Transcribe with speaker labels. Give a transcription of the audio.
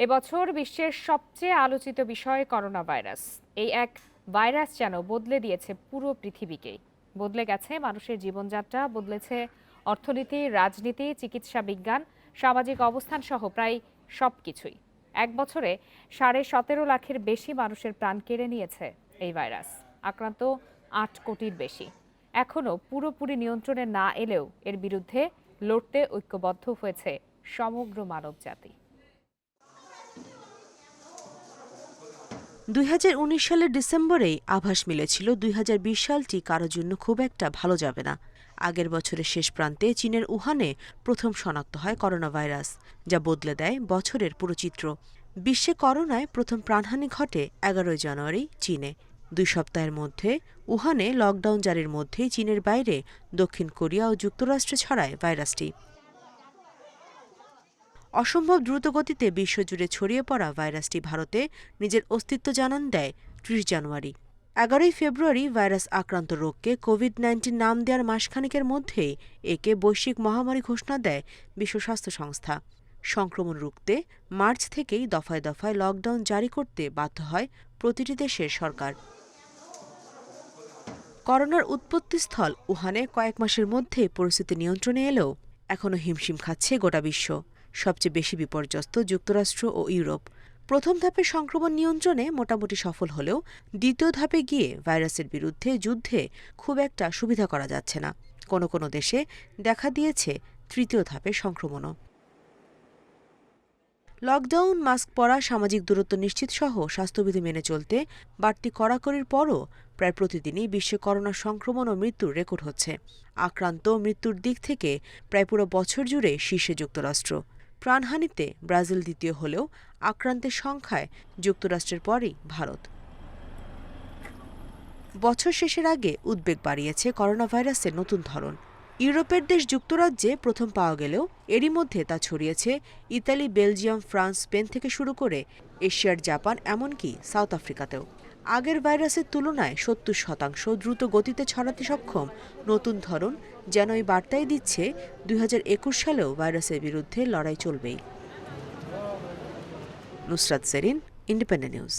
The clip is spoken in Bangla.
Speaker 1: এবছর বিশ্বের সবচেয়ে আলোচিত বিষয় করোনা ভাইরাস। এই এক ভাইরাস যেন বদলে দিয়েছে পুরো পৃথিবীকেই। বদলে গেছে মানুষের জীবনযাত্রা, বদলেছে অর্থনীতি, রাজনীতি, চিকিৎসা বিজ্ঞান, সামাজিক অবস্থান সহ প্রায় সবকিছুই। এক বছরে 17.5 লাখের বেশি মানুষের প্রাণ কেড়ে নিয়েছে এই ভাইরাস। আক্রান্ত 8 কোটির বেশি। এখনো পুরোপুরি নিয়ন্ত্রণে না এলেও এর বিরুদ্ধে লড়তে ঐক্যবদ্ধ হয়েছে সমগ্র মানবজাতি।
Speaker 2: 2019 সালের ডিসেম্বরেই আভাস মিলেছিল 2020 সালটি কারোর জন্য খুব একটা ভালো যাবে না। আগের বছরের শেষ প্রান্তে চীনের উহানে প্রথম শনাক্ত হয় করোনা ভাইরাস, যা বদলে দেয় বছরের পুরো চিত্র। বিশ্বে করোনায় প্রথম প্রাণহানি ঘটে 11 জানুয়ারি চীনে। 2 সপ্তাহের মধ্যে উহানে লকডাউন জারির মধ্যেই চীনের বাইরে দক্ষিণ কোরিয়া ও যুক্তরাষ্ট্রে ছড়ায় ভাইরাসটি। অসম্ভব দ্রুতগতিতে বিশ্বজুড়ে ছড়িয়ে পড়া ভাইরাসটি ভারতে নিজের অস্তিত্ব জানান দেয় 30 জানুয়ারি। 11 ফেব্রুয়ারি ভাইরাস আক্রান্ত রোগকে কোভিড-19 নাম দেওয়ার মাসখানেকের মধ্যেই একে বৈশ্বিক মহামারী ঘোষণা দেয় বিশ্ব স্বাস্থ্য সংস্থা। সংক্রমণ রুখতে মার্চ থেকেই দফায় দফায় লকডাউন জারি করতে বাধ্য হয় প্রতিটি দেশের সরকার। করোনার উৎপত্তিস্থল উহানে কয়েক মাসের মধ্যে পরিস্থিতি নিয়ন্ত্রণে এলেও এখনও হিমশিম খাচ্ছে গোটা বিশ্ব। সবচেয়ে বেশি বিপর্যস্ত যুক্তরাষ্ট্র ও ইউরোপ। প্রথম ধাপে সংক্রমণ নিয়ন্ত্রণে মোটামুটি সফল হলেও দ্বিতীয় ধাপে গিয়ে ভাইরাসের বিরুদ্ধে যুদ্ধে খুব একটা সুবিধা করা যাচ্ছে না। কোনো কোনো দেশে দেখা দিয়েছে তৃতীয় ধাপে সংক্রমণও। লকডাউন, মাস্ক পরা, সামাজিক দূরত্ব নিশ্চিত সহ স্বাস্থ্যবিধি মেনে চলতে বাড়তি কড়াকড়ির পরও প্রায় প্রতিদিনই বিশ্বে করোনা সংক্রমণ ও মৃত্যুর রেকর্ড হচ্ছে। আক্রান্ত মৃত্যুর দিক থেকে প্রায় পুরো বছর জুড়ে শীর্ষে যুক্তরাষ্ট্র। প্রাণহানিতে ব্রাজিল দ্বিতীয় হলেও আক্রান্তের সংখ্যায় যুক্তরাষ্ট্রের পরই ভারত। বছর শেষের আগে উদ্বেগ বাড়িয়েছে করোনা ভাইরাসের নতুন ধরন। ইউরোপের দেশ যুক্তরাজ্যে প্রথম পাওয়া গেলেও এরই মধ্যে তা ছড়িয়েছে ইতালি, বেলজিয়াম, ফ্রান্স, স্পেন থেকে শুরু করে এশিয়ার জাপান, এমনকি সাউথ আফ্রিকাতেও। আগের ভাইরাসের তুলনায় 70% দ্রুত গতিতে ছড়াতে সক্ষম নতুন ধরন যেন এই বার্তাই দিচ্ছে 2021 সালেও ভাইরাসের বিরুদ্ধে লড়াই চলবেই। Nusrat Serin, independent news.